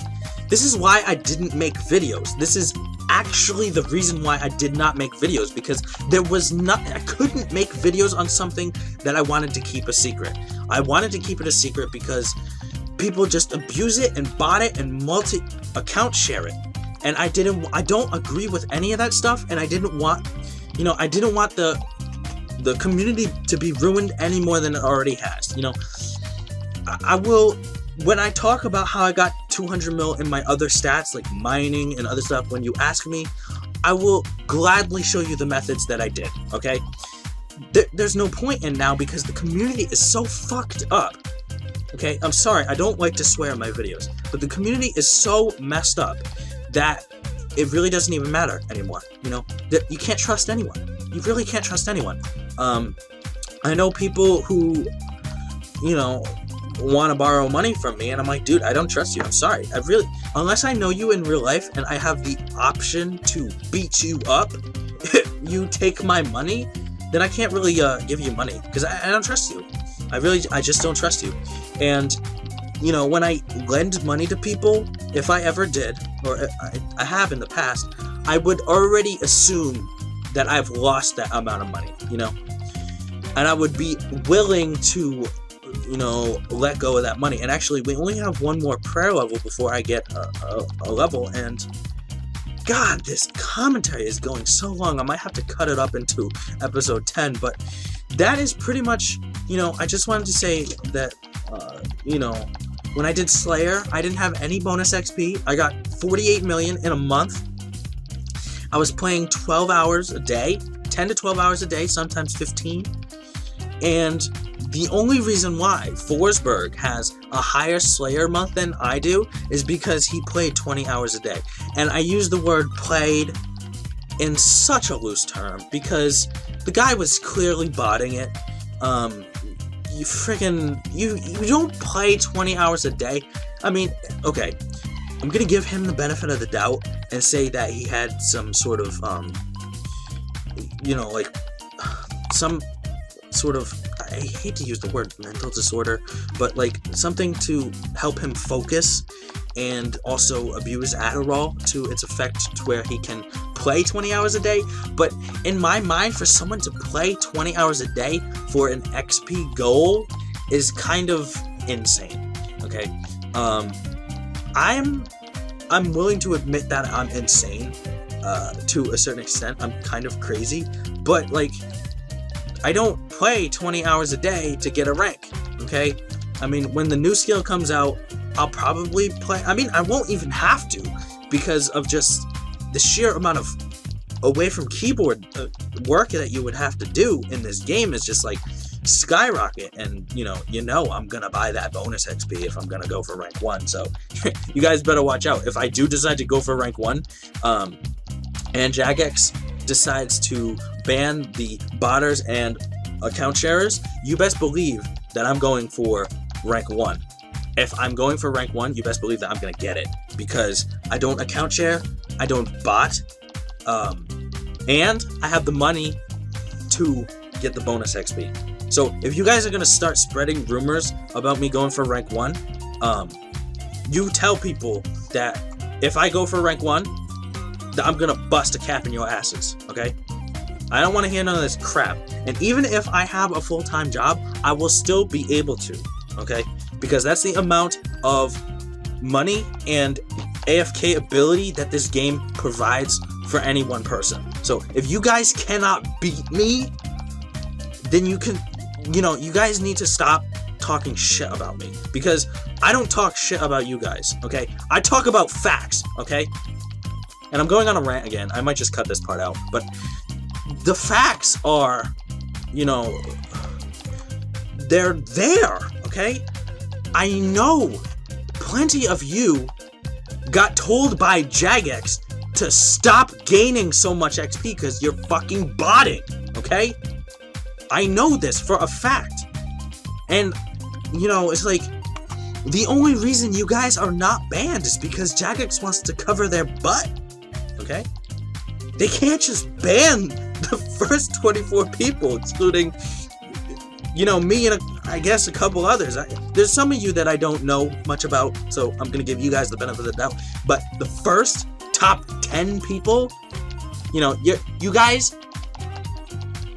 this is why I didn't make videos. This is actually the reason why I did not make videos, because I couldn't make videos on something that I wanted to keep a secret. I wanted to keep it a secret because people just abuse it and bot it and multi-account share it. And I don't agree with any of that stuff, and I didn't want, you know, I didn't want the community to be ruined any more than it already has, you know. I will, when I talk about how I got 200 mil in my other stats, like mining and other stuff, when you ask me, I will gladly show you the methods that I did, okay? There's no point in now because the community is so fucked up, okay? I'm sorry, I don't like to swear in my videos, but the community is so messed up that it really doesn't even matter anymore, you know? You can't trust anyone. You really can't trust anyone. I know people who, you know, want to borrow money from me, and I'm like, dude, I don't trust you. I'm sorry. Unless I know you in real life and I have the option to beat you up, you take my money, then I can't really give you money because I don't trust you. I just don't trust you. And, you know, when I lend money to people, if I ever did, or I have in the past, I would already assume that I've lost that amount of money, you know? And I would be willing to let go of that money. And actually, we only have one more prayer level before I get a level, and God, this commentary is going so long. I might have to cut it up into episode 10, but that is pretty much, I just wanted to say that, when I did Slayer, I didn't have any bonus XP. I got 48 million in a month. I was playing 12 hours a day, 10 to 12 hours a day, sometimes 15. And the only reason why Forsberg has a higher Slayer month than I do is because he played 20 hours a day. And I use the word played in such a loose term because the guy was clearly botting it. You don't play 20 hours a day. I mean, okay, I'm gonna give him the benefit of the doubt and say that he had some sort of, some sort of, I hate to use the word mental disorder, but like something to help him focus and also abuse Adderall to its effect to where he can play 20 hours a day. But in my mind, for someone to play 20 hours a day for an XP goal is kind of insane, okay? I'm willing to admit that I'm insane to a certain extent. I'm kind of crazy, but like, I don't play 20 hours a day to get a rank, okay? I mean, when the new skill comes out, I'll probably play. I mean, I won't even have to because of just the sheer amount of away from keyboard work that you would have to do in this game is just like skyrocket. And I'm gonna buy that bonus XP if I'm gonna go for rank 1. So you guys better watch out. If I do decide to go for rank 1, and Jagex decides to ban the botters and account sharers, you best believe that I'm going for rank 1. If I'm going for rank 1, you best believe that I'm gonna get it because I don't account share, I don't bot, and I have the money to get the bonus XP. So if you guys are gonna start spreading rumors about me going for rank 1, you tell people that if I go for rank 1, that I'm gonna bust a cap in your asses, okay? I don't want to hear none of this crap. And even if I have a full-time job, I will still be able to, okay? Because that's the amount of money and AFK ability that this game provides for any one person. So if you guys cannot beat me, then you guys need to stop talking shit about me. Because I don't talk shit about you guys, okay? I talk about facts, okay? And I'm going on a rant again. I might just cut this part out. But the facts are, they're there, okay? I know plenty of you got told by Jagex to stop gaining so much XP because you're fucking botting, okay? I know this for a fact. And, it's like, the only reason you guys are not banned is because Jagex wants to cover their butt, okay? They can't just ban the first 24 people, excluding, me and I guess a couple others. There's some of you that I don't know much about, so I'm going to give you guys the benefit of the doubt. But the first top 10 people, you guys,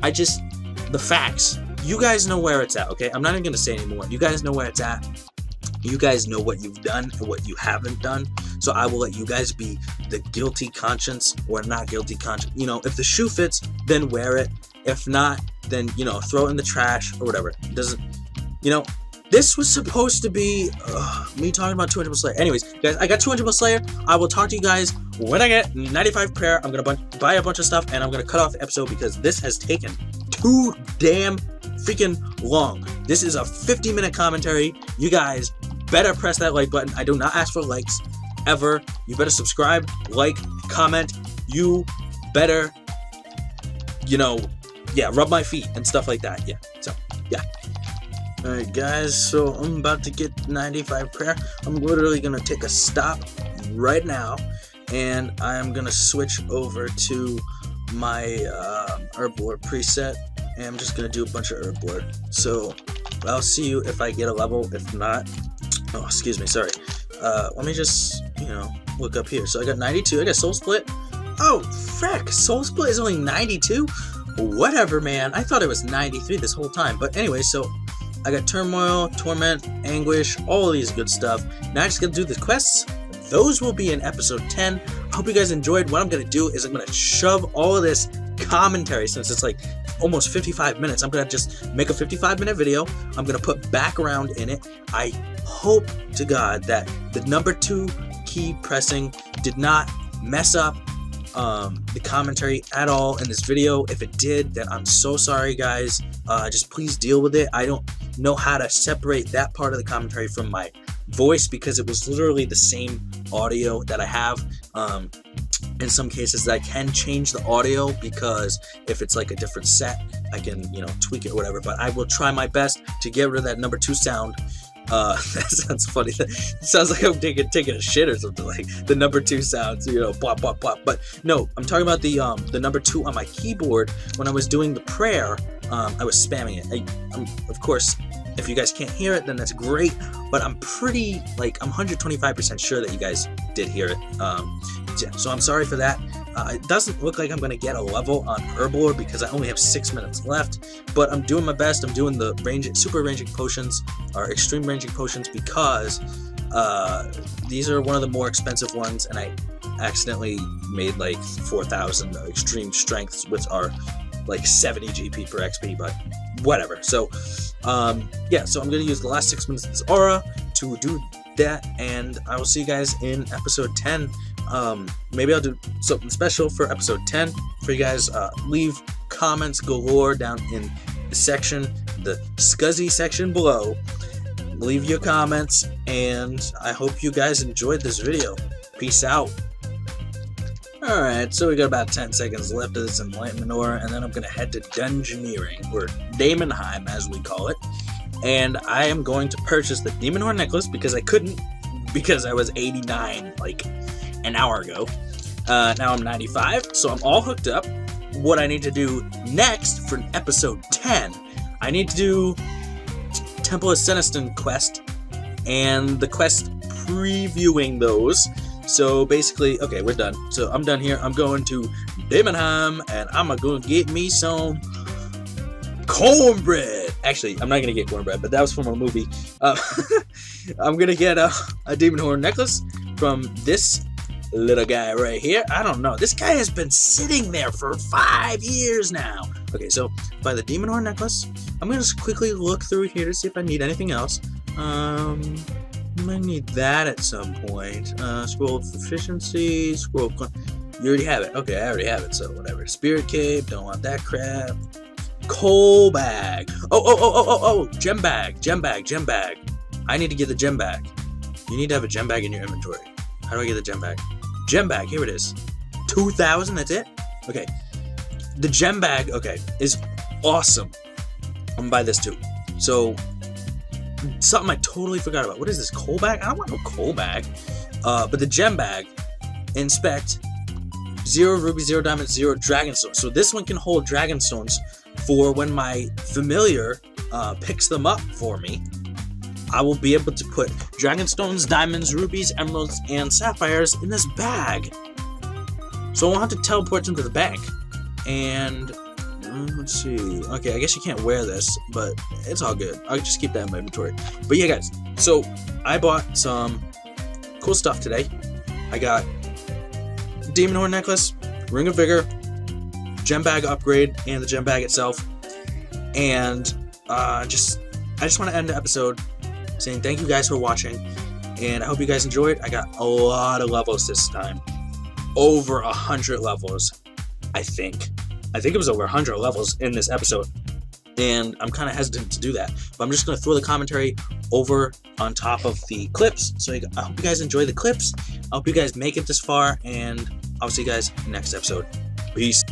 the facts. You guys know where it's at, okay? I'm not even going to say anymore. You guys know where it's at. You guys know what you've done and what you haven't done. So I will let you guys be the guilty conscience or not guilty conscience. If the shoe fits, then wear it. If not, then, throw it in the trash or whatever. It doesn't, this was supposed to be me talking about 200 Slayer. Anyways, guys, I got 200 Slayer. I will talk to you guys when I get 95 prayer. I'm going to buy a bunch of stuff and I'm going to cut off the episode because this has taken too damn freaking long. This is a 50-minute commentary. You guys better press that like button. I do not ask for likes ever. You better subscribe, like, comment. You better, rub my feet and stuff like that. Yeah. Alright guys, so I'm about to get 95 prayer. I'm literally gonna take a stop right now and I'm gonna switch over to my herb lore preset and I'm just gonna do a bunch of herb lore. So I'll see you if I get a level. If not, let me just look up here. So I got 92. I got soul split. Oh frick, soul split is only 92. Whatever, man. I thought it was 93 this whole time. But anyway, so I got Turmoil, Torment, Anguish, all of these good stuff. Now I just gotta do the quests. Those will be in episode 10. I hope you guys enjoyed. What I'm gonna do is I'm gonna shove all of this commentary, since it's like almost 55 minutes. I'm gonna just make a 55-minute video. I'm gonna put background in it. I hope to God that the number 2 key pressing did not mess up the commentary at all in this video. If it did, then I'm so sorry, guys. Just please deal with it. I don't know how to separate that part of the commentary from my voice, because it was literally the same audio that I have. In some cases I can change the audio, because if it's like a different set, I can, you know, tweak it or whatever, but I will try my best to get rid of that number 2 sound. That sounds funny. It sounds like I'm taking a shit or something, like the number 2 sounds, you know, pop, pop, pop. But no, I'm talking about the number 2 on my keyboard. When I was doing the prayer, I was spamming it. Of course, if you guys can't hear it, then that's great, but I'm pretty, like, I'm 125% sure that you guys did hear it. Yeah, so I'm sorry for that. It doesn't look like I'm going to get a level on Herblore, because I only have 6 minutes left, but I'm doing my best. I'm doing the super ranging potions, or extreme ranging potions, because these are one of the more expensive ones, and I accidentally made like 4,000 extreme strengths, which are like 70 GP per XP, but whatever. So yeah, so I'm going to use the last 6 minutes of this aura to do that, and I will see you guys in episode 10. Maybe I'll do something special for episode 10 for you guys. Leave comments galore down in the section, the Scuzzy section below. Leave your comments, and I hope you guys enjoyed this video. Peace out. Alright, so we got about 10 seconds left of this Enlightenment Aura, and then I'm going to head to Dungeoneering, or Daemonheim as we call it. And I am going to purchase the Demon Horn necklace, because I couldn't, because I was 89 like an hour ago. Now I'm 95, so I'm all hooked up. What I need to do next for episode 10, I need to do Temple of Senistan quest, and the quest previewing those. So basically, okay, we're done. So I'm done here. I'm going to Daemonheim, and I'm gonna get me some cornbread. Actually, I'm not gonna get cornbread, but that was from a movie. I'm gonna get a Demon Horn necklace from this little guy right here. I don't know. This guy has been sitting there for 5 years now. Okay, so by the Demon Horn necklace, I'm gonna just quickly look through here to see if I need anything else. I might need that at some point. Scroll of Efficiency, Scroll of... You already have it. Okay, I already have it, so whatever. Spirit Cape, don't want that crap. Coal Bag. Oh, Gem Bag. I need to get the Gem Bag. You need to have a Gem Bag in your inventory. How do I get the Gem Bag? Gem Bag, here it is. 2,000, that's it? Okay. The Gem Bag, okay, is awesome. I'm gonna buy this too. So, something I totally forgot about. What is this, Coal Bag? I don't want no Coal Bag. But the Gem Bag, inspect, 0 ruby, 0 diamond, 0 dragonstone. So this one can hold dragonstones for when my familiar picks them up for me. I will be able to put dragonstones, diamonds, rubies, emeralds, and sapphires in this bag. So I won't have to teleport them to the bank. And let's see. Okay, I guess you can't wear this, but it's all good. I'll just keep that in my inventory. But yeah, guys. So I bought some cool stuff today. I got Demon Horn necklace, Ring of Vigor, Gem Bag upgrade, and the Gem Bag itself. And I just want to end the episode saying thank you guys for watching, and I hope you guys enjoyed. I got a lot of levels this time. Over 100 levels, I think. I think it was over 100 levels in this episode, and I'm kind of hesitant to do that, but I'm just going to throw the commentary over on top of the clips. So I hope you guys enjoy the clips. I hope you guys make it this far, and I'll see you guys next episode. Peace.